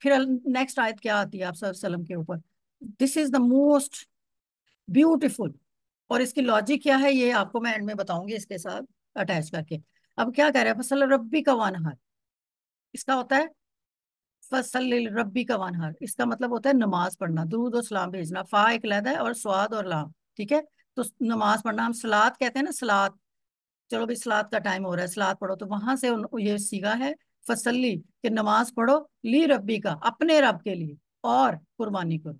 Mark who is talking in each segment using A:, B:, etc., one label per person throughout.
A: پھر نیکسٹ آیت کیا آتی ہے آپ صلی اللہ علیہ وسلم کے اوپر؟ دس از دا موسٹ بیوٹیفل. اور اس کی لاجک کیا ہے یہ آپ کو میں اینڈ میں بتاؤں گی اس کے ساتھ اٹیچ کر کے. اب کیا کہہ رہے ہیں؟ فصل ربی کا وانہر، اس کا ہوتا ہے فصل ربی کا وانہر، اس کا مطلب ہوتا ہے نماز پڑھنا، درود و سلام بھیجنا. فا ایک علیحدہ ہے اور سواد اور لام، ٹھیک ہے. تو نماز پڑھنا، ہم سلاد کہتے ہیں نا، سلاد. چلو بھی سلاد کا ٹائم ہو رہا ہے، سلاد پڑھو، تو وہاں سے یہ سیگا ہے فصلی، کہ نماز پڑھو لی ربی کا، اپنے رب کے لیے، اور قربانی کرو.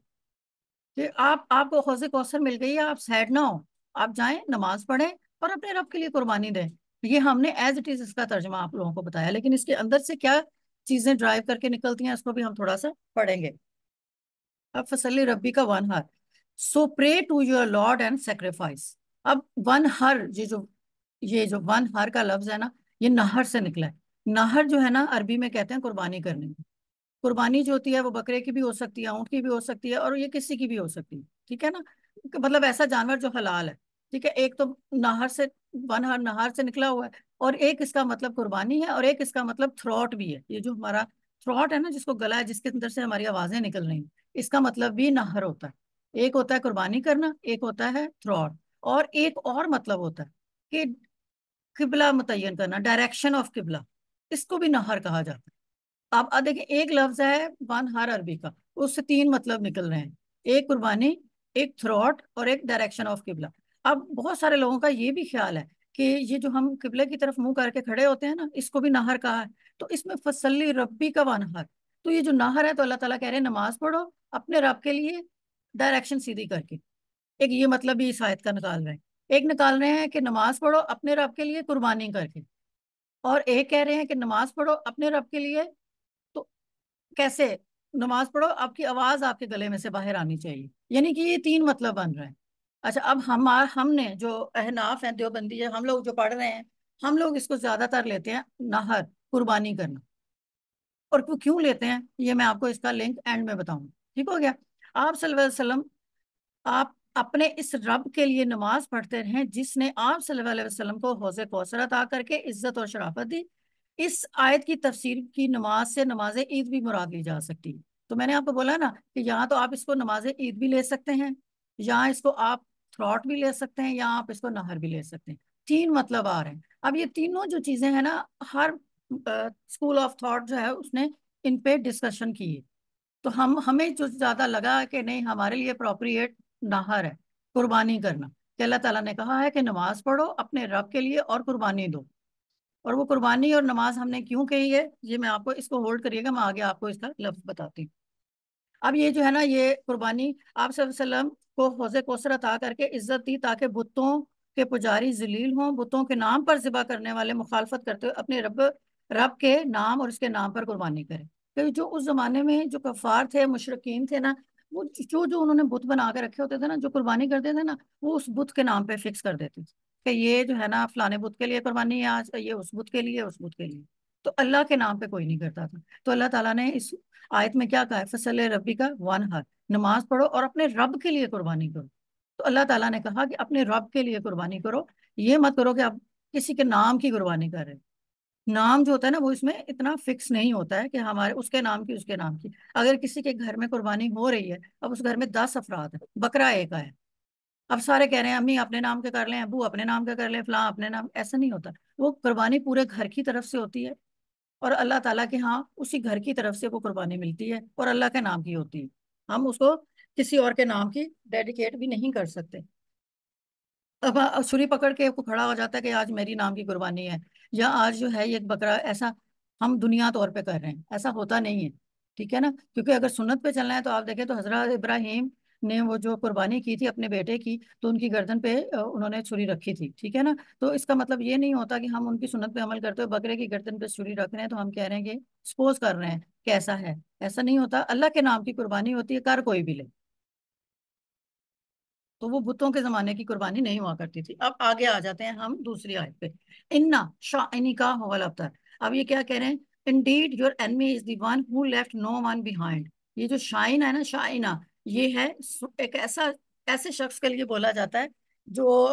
A: کہ آپ کو حوض کوثر مل گئی ہے، آپ سیڈ نہ ہو، آپ جائیں نماز پڑھیں اور اپنے رب کے لیے قربانی دیں. یہ ہم نے ایز اٹ از اس کا ترجمہ آپ لوگوں کو بتایا، لیکن اس کے اندر سے کیا چیزیں ڈرائیو کر کے نکلتی ہیں اس کو بھی ہم تھوڑا سا پڑھیں گے. اب فصلی ربی کا one here, so pray to your lord and sacrifice. اب ون ہر، یہ جو ون ہر کا لفظ ہے نا، یہ نہر سے نکلا ہے. نہر جو ہے نا عربی میں کہتے ہیں قربانی کرنے میں. قربانی جو ہوتی ہے وہ بکرے کی بھی ہو سکتی ہے، اونٹ کی بھی ہو سکتی ہے، اور یہ کسی کی بھی ہو سکتی ہے، ٹھیک ہے نا. مطلب ایسا جانور جو حلال ہے، ٹھیک ہے. ایک تو نہر سے، ون ہر نہر سے نکلا ہوا ہے، اور ایک اس کا مطلب قربانی ہے، اور ایک اس کا مطلب تھروٹ بھی ہے. یہ جو ہمارا تھروٹ ہے نا، جس کو گلا ہے، جس کے اندر سے ہماری آوازیں نکل رہی ہیں، اس کا مطلب بھی نہر ہوتا ہے. ایک ہوتا ہے قربانی کرنا، ایک ہوتا ہے تھروٹ، اور ایک اور مطلب ہوتا ہے کہ قبلہ متعین کرنا، ڈائریکشن آف قبلہ، اس کو بھی نہر کہا جاتا ہے. آپ دیکھیں، ایک لفظ ہے ون ہر عربی کا، اس سے تین مطلب نکل رہے ہیں، ایک قربانی، ایک تھروٹ، اور ایک ڈائریکشن آف قبلہ. اب بہت سارے لوگوں کا یہ بھی خیال ہے کہ یہ جو ہم قبلے کی طرف منہ کر کے کھڑے ہوتے ہیں نا، اس کو بھی نہر کہا ہے. تو اس میں فصلی ربی کا ونہر، تو یہ جو نہر ہے، تو اللہ تعالیٰ کہہ رہے ہیں نماز پڑھو اپنے رب کے لیے ڈائریکشن سیدھی کر کے. ایک یہ مطلب بھی اس آیت کا نکال رہے ہیں. ایک نکال رہے ہیں کہ نماز پڑھو اپنے رب کے لیے قربانی کر کے، اور ایک کہہ رہے ہیں کہ نماز پڑھو اپنے رب کے لیے. تو کیسے نماز پڑھو؟ آپ کی آواز آپ کے گلے میں سے باہر آنی چاہیے، یعنی کہ یہ تین مطلب بن رہے ہیں. اچھا، اب ہم نے جو احناف ہیں، دیوبندی ہے، ہم لوگ جو پڑھ رہے ہیں، ہم لوگ اس کو زیادہ تر لیتے ہیں نہر، قربانی کرنا. اور وہ کیوں لیتے ہیں یہ میں آپ کو اس کا لنک اینڈ میں بتاؤں. ٹھیک ہو گیا؟ آپ صلی اللہ علیہ وسلم، آپ اپنے اس رب کے لیے نماز پڑھتے رہیں جس نے آپ صلی اللہ علیہ وسلم کو حوض کوثر عطا کر کے عزت اور شرافت دی. اس آیت کی تفسیر کی نماز سے نماز عید بھی مراد لی جا سکتی ہے. تو میں نے آپ کو بولا نا کہ یہاں تو آپ اس کو نماز عید بھی لے سکتے ہیں، یہاں اس کو آپ تھروٹ بھی لے سکتے ہیں، یہاں آپ اس کو نہر بھی لے سکتے ہیں. تین مطلب آ رہے ہیں. اب یہ تینوں جو چیزیں ہیں نا، ہر اسکول آف تھاٹ جو ہے اس نے ان پہ ڈسکشن کی ہے. تو ہمیں جو زیادہ لگا کہ نہیں، ہمارے لیے اپروپریٹ نہر ہے، قربانی کرنا. کہ اللہ تعالیٰ نے کہا ہے کہ نماز پڑھو اپنے رب کے لیے اور قربانی دو. اور وہ قربانی اور نماز ہم نے کیوں کہی ہے، یہ میں آپ کو، اس کو ہولڈ کریے گا، میں آگے آپ کو اس کا لفظ بتاتی ہوں. اب یہ جو ہے نا، یہ قربانی آپ صلی اللہ علیہ وسلم کو حوض کوثر عطا کر کے عزت دی تاکہ بتوں کے پجاری ذلیل ہوں، بتوں کے نام پر ذبح کرنے والے مخالفت کرتے ہوئے اپنے رب کے نام اور اس کے نام پر قربانی کریں. کہ جو اس زمانے میں جو کفار تھے، مشرکین تھے نا، وہ جو انہوں نے بت بنا کے رکھے ہوتے تھے نا، جو قربانی کرتے تھے نا، وہ اس بت کے نام پہ فکس کر دیتے تھے کہ یہ جو ہے نا فلانے بت کے لیے قربانی ہے آج، یہ اس بت کے لیے، اس بت کے لیے. تو اللہ کے نام پہ کوئی نہیں کرتا تھا. تو اللہ تعالیٰ نے اس آیت میں کیا کہا ہے؟ فصل ربی کا وانحر، نماز پڑھو اور اپنے رب کے لیے قربانی کرو. تو اللہ تعالیٰ نے کہا کہ اپنے رب کے لیے قربانی کرو، یہ مت کرو کہ آپ کسی کے نام کی قربانی کر رہے. نام جو ہوتا ہے نا، وہ اس میں اتنا فکس نہیں ہوتا ہے کہ ہمارے اس کے نام کی، اس کے نام کی. اگر کسی کے گھر میں قربانی ہو رہی ہے، اب اس گھر میں 10 افراد ہیں، بکرا ایک ہے، اب سارے کہہ رہے ہیں امی اپنے نام کے کر لیں، ابو اپنے نام کے کر لیں، فلاں اپنے نام. ایسا نہیں ہوتا. وہ قربانی پورے گھر کی طرف سے ہوتی ہے، اور اللہ تعالیٰ کے ہاں اسی گھر کی طرف سے وہ قربانی ملتی ہے، اور اللہ کے نام کی ہوتی ہے. ہم اس کو کسی اور کے نام کی ڈیڈیکیٹ بھی نہیں کر سکتے. اب چھری پکڑ کے وہ کھڑا ہو جاتا ہے کہ آج میری نام کی قربانی ہے، یا آج جو ہے یہ بکرا، ایسا ہم دنیا طور پہ کر رہے ہیں، ایسا ہوتا نہیں ہے. ٹھیک ہے نا؟ کیونکہ اگر سنت پہ چلنا ہے تو آپ دیکھیں تو حضرت ابراہیم نے وہ جو قربانی کی تھی اپنے بیٹے کی، تو ان کی گردن پہ انہوں نے چھری رکھی تھی. ٹھیک ہے نا؟ تو اس کا مطلب یہ نہیں ہوتا کہ ہم ان کی سنت پہ عمل کرتے ہوئے بکرے کی گردن پہ چھری رکھ رہے ہیں تو ہم کہہ رہے ہیں کہ سپوز کر رہے ہیں کہ ایسا ہے. ایسا نہیں ہوتا. اللہ کے نام کی قربانی ہوتی ہے، کر کوئی بھی لے. تو وہ بتوں کے زمانے کی قربانی نہیں ہوا کرتی تھی. اب آگے آ جاتے ہیں ہم دوسری آیت پہ. انا شائنی کا الابتر. اب یہ کیا کہہ رہے ہیں؟ Indeed your enemy is the one who left no one behind. یہ جو شائن ہے نا، شائنہ، یہ ہے ایک ایسے شخص کے لیے بولا جاتا ہے جو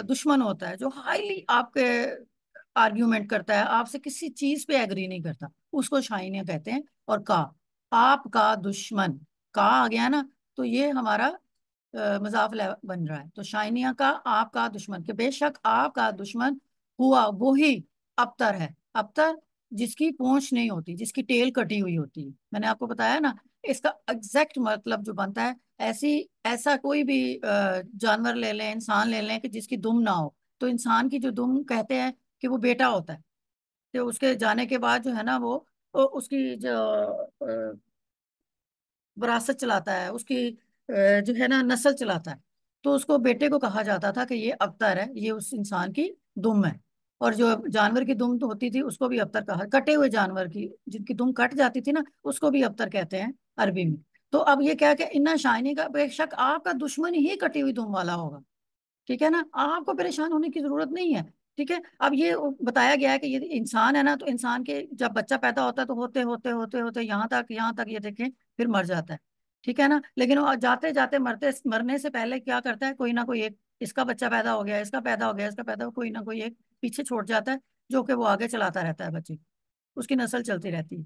A: دشمن ہوتا ہے، جو ہائیلی آپ کے آرگیومنٹ کرتا ہے، آپ سے کسی چیز پہ ایگری نہیں کرتا، اس کو شائنہ کہتے ہیں. اور کا آپ کا دشمن کا آ گیا نا، تو یہ ہمارا مضاف بن رہا ہے، تو شائنیہ کا آپ کا دشمن، کہ بے شک آپ کا دشمن ہوا وہی ابتر ہے۔ ابتر جس کی پونچھ نہیں ہوتی، جس کی ٹیل کٹی ہوئی ہوتی ہے، میں نے آپ کو بتایا نا، اس کا ایگزیکٹ مطلب جو بنتا ہے، ایسا کوئی بھی جانور لے لیں، انسان لے لیں کہ جس کی دم نہ ہو، تو انسان کی جو دم کہتے ہیں کہ وہ بیٹا ہوتا ہے، کہ اس کے جانے کے بعد جو ہے نا وہ اس کی جو وراثت چلاتا ہے، اس کی جو ہے نا نسل چلاتا ہے، تو اس کو بیٹے کو کہا جاتا تھا کہ یہ ابتر ہے، یہ اس انسان کی دم ہے۔ اور جو جانور کی دم تو ہوتی تھی اس کو بھی ابتر کہا، کٹے ہوئے جانور کی جن کی دم کٹ جاتی تھی نا اس کو بھی ابتر کہتے ہیں عربی میں۔ تو اب یہ کیا کہ انا شائنی کا بے شک آپ کا دشمن ہی کٹی ہوئی دم والا ہوگا، ٹھیک ہے نا، آپ کو پریشان ہونے کی ضرورت نہیں ہے، ٹھیک ہے۔ اب یہ بتایا گیا ہے کہ یہ انسان ہے نا، تو انسان کے جب بچہ پیدا ہوتا ہے تو ہوتے ہوتے ہوتے ہوتے یہاں تک یہ دیکھیں پھر مر جاتا ہے، ٹھیک ہے نا، لیکن وہ جاتے جاتے مرنے سے پہلے کیا کرتا ہے، کوئی نہ کوئی ایک، اس کا بچہ پیدا ہو گیا، اس کا پیدا ہو گیا، اس کا پیدا ہو، کوئی نہ کوئی ایک پیچھے چھوڑ جاتا ہے، جو کہ وہ آگے چلاتا رہتا ہے بچے، اس کی نسل چلتی رہتی ہے۔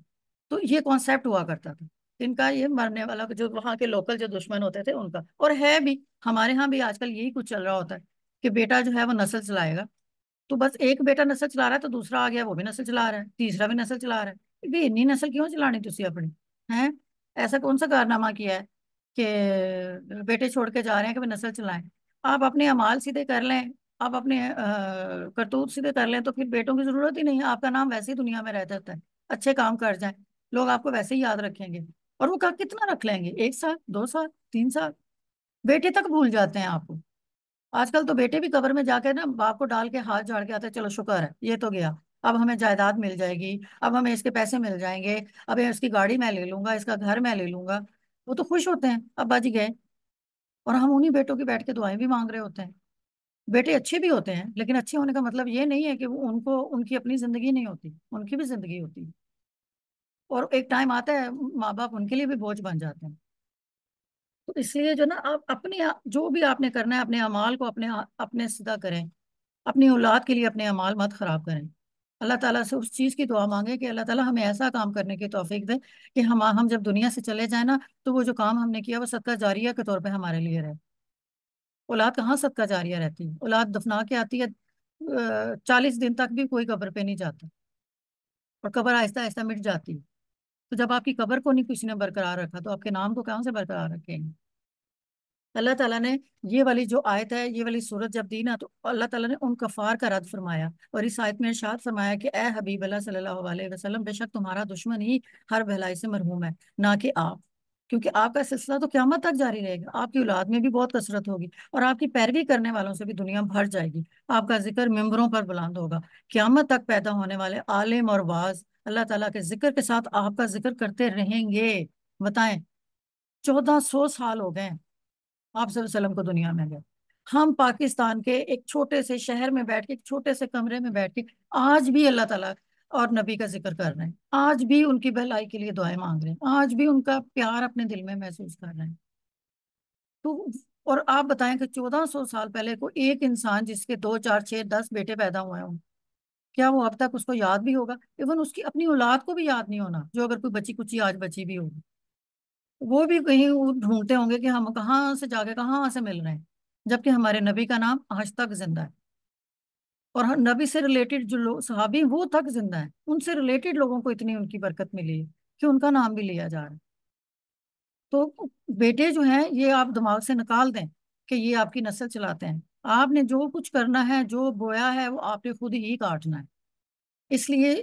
A: تو یہ کانسیپٹ ہوا کرتا تھا ان کا، یہ مرنے والا جو وہاں کے لوکل جو دشمن ہوتے تھے ان کا، اور ہے بھی ہمارے ہاں بھی آج کل یہی کچھ چل رہا ہوتا ہے کہ بیٹا جو ہے وہ نسل چلائے گا، تو بس ایک بیٹا نسل چلا رہا ہے تو دوسرا آ گیا وہ بھی نسل چلا رہا ہے، تیسرا بھی نسل چلا رہا ہے، بھی اتنی نسل کیوں چلانی تھی اپنی؟ ہیں ایسا کون سا کارنامہ کیا ہے کہ بیٹے چھوڑ کے جا رہے ہیں کہ نسل چلائیں؟ آپ اپنے اعمال سیدھے کر لیں، آپ اپنے کرتوت سیدھے کر لیں، تو پھر بیٹوں کی ضرورت ہی نہیں ہے، آپ کا نام ویسے ہی دنیا میں رہ جاتا ہے، اچھے کام کر جائیں لوگ آپ کو ویسے ہی یاد رکھیں گے، اور وہ کتنا رکھ لیں گے، 1 سال 2 سال 3 سال، بیٹے تک بھول جاتے ہیں آپ کو۔ آج کل تو بیٹے بھی قبر میں جا کے نا باپ کو ڈال کے ہاتھ جھاڑ کے آتے ہیں، چلو شکر ہے یہ تو گیا، اب ہمیں جائیداد مل جائے گی، اب ہمیں اس کے پیسے مل جائیں گے، اب اس کی گاڑی میں لے لوں گا، اس کا گھر میں لے لوں گا، وہ تو خوش ہوتے ہیں ابا جی گئے، اور ہم انہیں بیٹوں کی بیٹھ کے دعائیں بھی مانگ رہے ہوتے ہیں۔ بیٹے اچھے بھی ہوتے ہیں، لیکن اچھے ہونے کا مطلب یہ نہیں ہے کہ ان کو ان کی اپنی زندگی نہیں ہوتی، ان کی بھی زندگی ہوتی ہے، اور ایک ٹائم آتا ہے ماں باپ ان کے لیے بھی بوجھ بن جاتے ہیں۔ تو اس لیے جو نا آپ اپنے جو بھی آپ نے کرنا ہے، اپنے اعمال کو اپنے سیدھا کریں، اپنی اولاد کے لیے اپنے اعمال مت خراب کریں، اللہ تعالیٰ سے اس چیز کی دعا مانگے کہ اللہ تعالیٰ ہمیں ایسا کام کرنے کی توفیق دے کہ ہم جب دنیا سے چلے جائیں نا، تو وہ جو کام ہم نے کیا وہ صدقہ جاریہ کے طور پہ ہمارے لیے رہے۔ اولاد کہاں صدقہ جاریہ رہتی ہے، اولاد دفنا کے آتی ہے، 40 دن تک بھی کوئی قبر پہ نہیں جاتا، اور قبر آہستہ آہستہ مٹ جاتی ہے، تو جب آپ کی قبر کو نہیں کسی نے برقرار رکھا تو آپ کے نام کو کہاں سے برقرار رکھیں گے؟ اللہ تعالیٰ نے یہ والی جو آیت ہے، یہ والی صورت جب دی نا، تو اللہ تعالیٰ نے ان کفار کا رد فرمایا، اور اس آیت میں ارشاد فرمایا کہ اے حبیب اللہ صلی اللہ علیہ وسلم، بے شک تمہارا دشمن ہی ہر بھلائی سے محروم ہے، نہ کہ آپ، کیونکہ آپ کا سلسلہ تو قیامت تک جاری رہے گا، آپ کی اولاد میں بھی بہت کثرت ہوگی، اور آپ کی پیروی کرنے والوں سے بھی دنیا بھر جائے گی، آپ کا ذکر ممبروں پر بلند ہوگا، قیامت تک پیدا ہونے والے عالم اور واعظ اللہ تعالیٰ کے ذکر کے ساتھ آپ کا ذکر کرتے رہیں گے۔ بتائیں، 1400 سال ہو گئے آپ صلی اللہ علیہ وسلم کو دنیا میں گئے، ہم پاکستان کے ایک چھوٹے سے شہر میں بیٹھ کے، ایک چھوٹے سے کمرے میں بیٹھ کے آج بھی اللہ تعالیٰ اور نبی کا ذکر کر رہے ہیں، آج بھی ان کی بھلائی کے لیے دعائیں مانگ رہے ہیں، آج بھی ان کا پیار اپنے دل میں محسوس کر رہے ہیں۔ تو اور آپ بتائیں کہ 1400 سال پہلے کو ایک انسان جس کے 2 4 6 10 بیٹے پیدا ہوئے ہوں، کیا وہ اب تک اس کو یاد بھی ہوگا؟ ایون اس کی اپنی اولاد کو بھی یاد نہیں ہونا، جو اگر کوئی بچی کچی آج بچی بھی ہوگی، وہ بھی کہیں وہ ڈھونڈتے ہوں گے کہ ہم کہاں سے جا کے کہاں سے مل رہے ہیں، جبکہ ہمارے نبی کا نام آج تک زندہ ہے، اور ہر نبی سے ریلیٹڈ جو لوگ صحابی ہیں وہ تک زندہ ہیں، ان سے ریلیٹڈ لوگوں کو اتنی ان کی برکت ملی ہے کہ ان کا نام بھی لیا جا رہا ہے۔ تو بیٹے جو ہیں یہ آپ دماغ سے نکال دیں کہ یہ آپ کی نسل چلاتے ہیں، آپ نے جو کچھ کرنا ہے، جو بویا ہے وہ آپ نے خود ہی کاٹنا ہے، اس لیے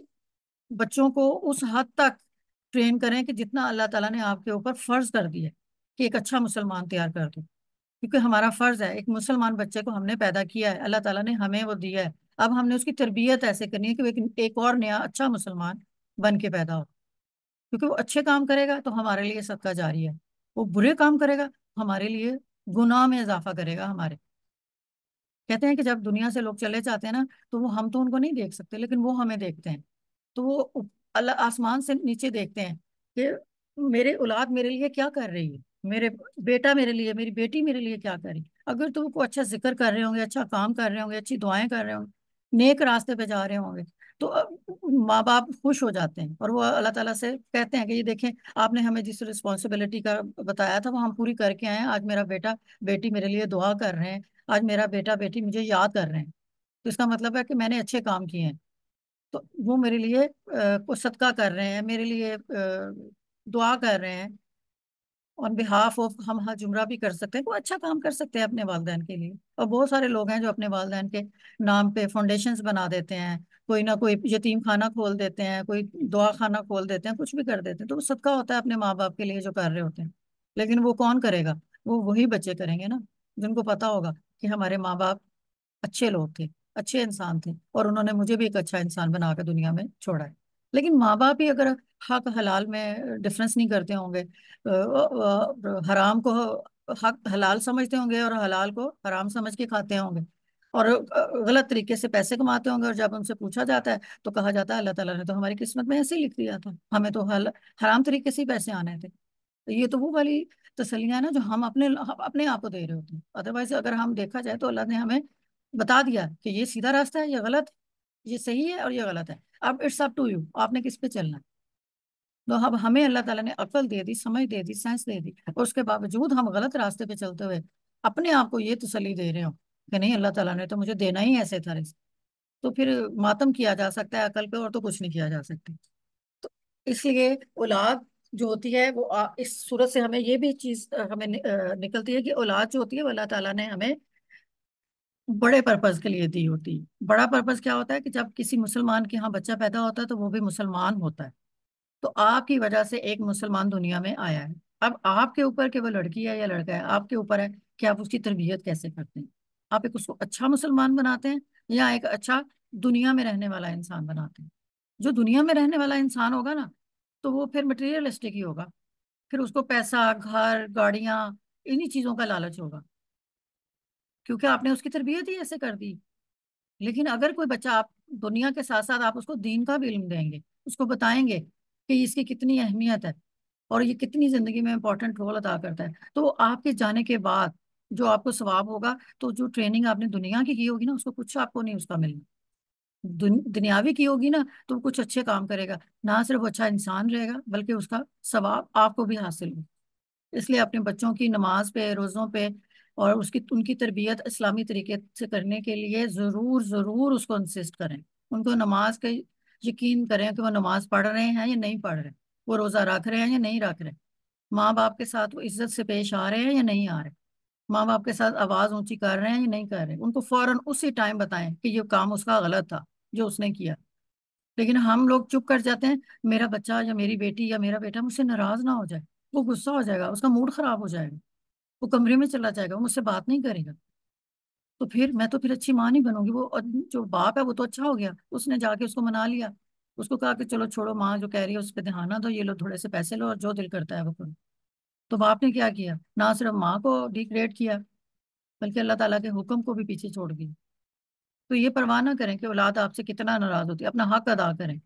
A: بچوں کو اس حد تک ٹرین کریں کہ جتنا اللہ تعالیٰ نے آپ کے اوپر فرض کر دیا ہے کہ ایک اچھا مسلمان تیار کر دو، کیونکہ ہمارا فرض ہے، ایک مسلمان بچے کو ہم نے پیدا کیا ہے، اللہ تعالیٰ نے ہمیں وہ دیا ہے، اب ہم نے اس کی تربیت ایسے کرنی ہے کہ وہ ایک اور نیا اچھا مسلمان بن کے پیدا ہو، کیونکہ وہ اچھے کام کرے گا تو ہمارے لیے صدقہ جاری ہے، وہ برے کام کرے گا ہمارے لیے گناہ میں اضافہ کرے گا ہمارے۔ کہتے ہیں کہ جب دنیا سے لوگ چلے جاتے ہیں نا، تو وہ ہم تو ان کو نہیں دیکھ سکتے لیکن وہ ہمیں دیکھتے ہیں، تو وہ اللہ آسمان سے نیچے دیکھتے ہیں کہ میرے اولاد میرے لیے کیا کر رہی ہے، میرے بیٹا میرے لیے، میری بیٹی میرے لیے کیا کر رہی ہے، اگر تو وہ کوئی اچھا ذکر کر رہے ہوں گے، اچھا کام کر رہے ہوں گے، اچھی دعائیں کر رہے ہوں گے، نیک راستے پہ جا رہے ہوں گے، تو ماں باپ خوش ہو جاتے ہیں اور وہ اللہ تعالیٰ سے کہتے ہیں کہ یہ دیکھیں آپ نے ہمیں جس رسپانسبلٹی کا بتایا تھا وہ ہم پوری کر کے آئے ہیں، آج میرا بیٹا بیٹی میرے لیے دعا کر رہے ہیں، آج میرا بیٹا بیٹی مجھے یاد کر رہے ہیں، تو اس کا مطلب ہے کہ میں نے اچھے کام کیے ہیں، تو وہ میرے لیے کچھ صدقہ کر رہے ہیں، میرے لیے دعا کر رہے ہیں آن بہاف آف، ہم حج عمرہ بھی کر سکتے ہیں، کوئی اچھا کام کر سکتے ہیں اپنے والدین کے لیے۔ اور بہت سارے لوگ ہیں جو اپنے والدین کے نام پہ فاؤنڈیشنز بنا دیتے ہیں، کوئی نہ کوئی یتیم خانہ کھول دیتے ہیں، کوئی دعا خانہ کھول دیتے ہیں، کچھ بھی کر دیتے ہیں، تو وہ صدقہ ہوتا ہے اپنے ماں باپ کے لیے جو کر رہے ہوتے ہیں۔ لیکن وہ کون کرے گا؟ وہ وہی بچے کریں گے نا جن کو پتا ہوگا کہ ہمارے ماں باپ اچھے لوگ تھے، اچھے انسان تھے، اور انہوں نے مجھے بھی ایک اچھا انسان بنا کے دنیا میں چھوڑا ہے۔ لیکن ماں باپ ہی اگر حق حلال میں ڈفرنس نہیں کرتے ہوں گے، حرام کو حق حلال سمجھتے ہوں گے اور حلال کو حرام سمجھ کے کھاتے ہوں گے، اور غلط طریقے سے پیسے کماتے ہوں گے، اور جب ان سے پوچھا جاتا ہے تو کہا جاتا ہے اللہ تعالیٰ نے تو ہماری قسمت میں ایسے ہی لکھ دیا تھا، ہمیں تو حرام طریقے سے ہی پیسے آنے تھے۔ تو یہ تو وہ والی تسلیاں ہیں نا جو ہم اپنے آپ کو دے رہے ہوتے ہیں۔ ادروائز اگر ہم دیکھا جائے تو اللہ نے ہمیں بتا دیا کہ یہ سیدھا راستہ ہے، یہ غلط ہے، یہ صحیح ہے اور یہ غلط ہے، اب اٹس اپ ٹو یو، آپ نے کس پہ چلنا ہے۔ تو اب ہمیں اللہ تعالیٰ نے عقل دے دی، سمجھ دے دی، سائنس دے دی، اور اس کے باوجود ہم غلط راستے پہ چلتے ہوئے اپنے آپ کو یہ تسلی دے رہے ہوں کہ نہیں اللہ تعالیٰ نے تو مجھے دینا ہی ایسے تھا رزق، تو پھر ماتم کیا جا سکتا ہے عقل پہ، اور تو کچھ نہیں کیا جا سکتا۔ تو اس لیے اولاد جو ہوتی ہے وہ اس صورت سے ہمیں یہ بھی چیز ہمیں نکلتی ہے کہ اولاد جو ہوتی ہے وہ اللہ تعالیٰ نے ہمیں بڑے پرپز کے لیے دی ہوتی ہے۔ بڑا پرپز کیا ہوتا ہے کہ جب کسی مسلمان کے ہاں بچہ پیدا ہوتا ہے تو وہ بھی مسلمان ہوتا ہے، تو آپ کی وجہ سے ایک مسلمان دنیا میں آیا ہے۔ اب آپ کے اوپر کہ وہ لڑکی ہے یا لڑکا ہے، آپ کے اوپر ہے کہ آپ اس کی تربیت کیسے کرتے ہیں، آپ ایک اس کو اچھا مسلمان بناتے ہیں یا ایک اچھا دنیا میں رہنے والا انسان بناتے ہیں۔ جو دنیا میں رہنے والا انسان ہوگا نا تو وہ پھر مٹیریلسٹک ہی ہوگا، پھر اس کو پیسہ، گھر، گاڑیاں، انہی چیزوں کا لالچ ہوگا، کیونکہ آپ نے اس کی تربیت ہی ایسے کر دی۔ لیکن اگر کوئی بچہ، آپ دنیا کے ساتھ ساتھ آپ اس کو دین کا بھی علم دیں گے، اس کو بتائیں گے کہ اس کی کتنی اہمیت ہے اور یہ کتنی زندگی میں امپورٹنٹ رول ادا کرتا ہے، تو آپ کے جانے کے بعد جو آپ کو ثواب ہوگا، تو جو ٹریننگ آپ نے دنیا کی ہوگی نا اس کو کچھ آپ کو نہیں اس کا ملنا، دنیاوی کی ہوگی نا تو وہ کچھ اچھے کام کرے گا، نہ صرف وہ اچھا انسان رہے گا بلکہ اس کا ثواب آپ کو بھی حاصل ہو۔ اس لیے اپنے بچوں کی نماز پہ، روزوں پہ، اور ان کی تربیت اسلامی طریقے سے کرنے کے لیے ضرور ضرور اس کو انسسٹ کریں، ان کو نماز کا یقین کریں کہ وہ نماز پڑھ رہے ہیں یا نہیں پڑھ رہے، وہ روزہ رکھ رہے ہیں یا نہیں رکھ رہے، ماں باپ کے ساتھ وہ عزت سے پیش آ رہے ہیں یا نہیں آ رہے، ماں باپ کے ساتھ آواز اونچی کر رہے ہیں یا نہیں کر رہے، ان کو فوراً اسی ٹائم بتائیں کہ یہ کام اس کا غلط تھا جو اس نے کیا۔ لیکن ہم لوگ چپ کر جاتے ہیں، میرا بچہ یا میری بیٹی یا میرا بیٹا مجھ سے ناراض نہ ہو جائے، وہ غصہ ہو جائے گا، اس کا موڈ خراب ہو جائے گا، وہ کمرے میں چلا جائے گا، وہ مجھ سے بات نہیں کرے گا، تو پھر میں تو پھر اچھی ماں نہیں بنوں گی۔ وہ جو باپ ہے وہ تو اچھا ہو گیا، اس نے جا کے اس کو منا لیا، اس کو کہا کہ چلو چھوڑو، ماں جو کہہ رہی ہے اس پہ دھیان نہ دو، یہ لو تھوڑے سے پیسے لو اور جو دل کرتا ہے وہ کرو۔ تو باپ نے کیا کیا؟ نہ صرف ماں کو ڈیگریڈ کیا بلکہ اللہ تعالیٰ کے حکم کو بھی پیچھے چھوڑ دیا۔ تو یہ پرواہ نہ کریں کہ اولاد آپ سے کتنا ناراض ہوتی ہے، اپنا حق ادا کریں،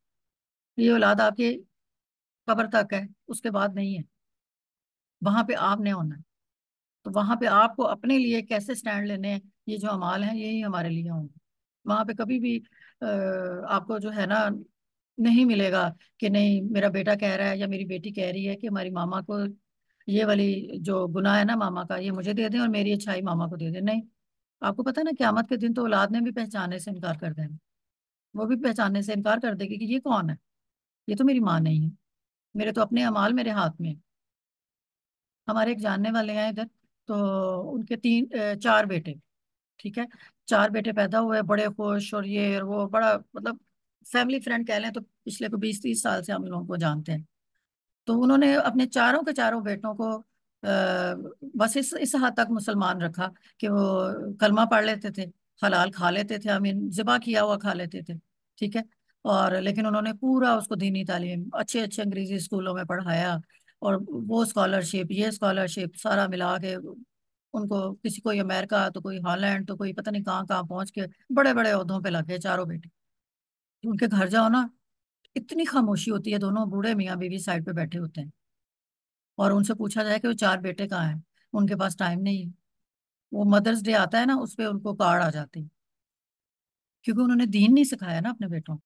A: یہ اولاد آپ کی قبر تک ہے، اس کے بعد نہیں ہے، وہاں پہ آپ نے ہونا ہے، تو وہاں پہ آپ کو اپنے لیے کیسے سٹینڈ لینے ہیں، یہ جو اعمال ہیں یہی ہمارے لیے ہوں گے۔ وہاں پہ کبھی بھی آپ کو جو ہے نا نہیں ملے گا کہ نہیں میرا بیٹا کہہ رہا ہے یا میری بیٹی کہہ رہی ہے کہ ہماری ماما کو یہ والی جو گناہ ہے نا ماما کا، یہ مجھے دے دیں اور میری اچھائی ماما کو دے دیں، نہیں۔ آپ کو پتہ ہے نا قیامت کے دن تو اولاد نے بھی پہچاننے سے انکار کر دینا، وہ بھی پہچاننے سے انکار کر دے گی کہ یہ کون ہے، یہ تو میری ماں نہیں ہے، میرے تو اپنے اعمال میرے ہاتھ میں ہیں۔ ہمارے ایک جاننے والے ہیں ادھر، تو ان کے چار بیٹے، ٹھیک ہے، چار بیٹے پیدا ہوئے، بڑے خوش اور یہ اور وہ، بڑا مطلب فیملی فرینڈ کہہ لیں تو پچھلے کو 20-30 سال سے ہم لوگوں کو جانتے ہیں۔ تو انہوں نے اپنے چاروں کے چاروں بیٹوں کو بس اس حد تک مسلمان رکھا کہ وہ کلمہ پڑھ لیتے تھے، حلال کھا لیتے تھے، ذبح کیا ہوا کھا لیتے تھے، ٹھیک ہے، اور لیکن انہوں نے پورا اس کو دینی تعلیم، اچھے اچھے انگریزی اسکولوں میں پڑھایا، اور وہ اسکالرشپ یہ اسکالرشپ سارا ملا کے ان کو، کسی کوئی امریکہ تو کوئی ہالینڈ تو کوئی پتہ نہیں کہاں کہاں پہنچ کے بڑے بڑے عہدوں پہ لگ گئے چاروں بیٹے۔ ان کے گھر جاؤ نا، اتنی خاموشی ہوتی ہے، دونوں بوڑھے میاں بیوی سائڈ پہ بیٹھے ہوتے ہیں، اور ان سے پوچھا جائے کہ وہ چار بیٹے کہاں ہیں، ان کے پاس ٹائم نہیں ہے، وہ مدرس ڈے آتا ہے نا اس پہ ان کو کارڈ آ جاتے ہیں، کیونکہ انہوں نے دین نہیں سکھایا نا اپنے بیٹوں کو۔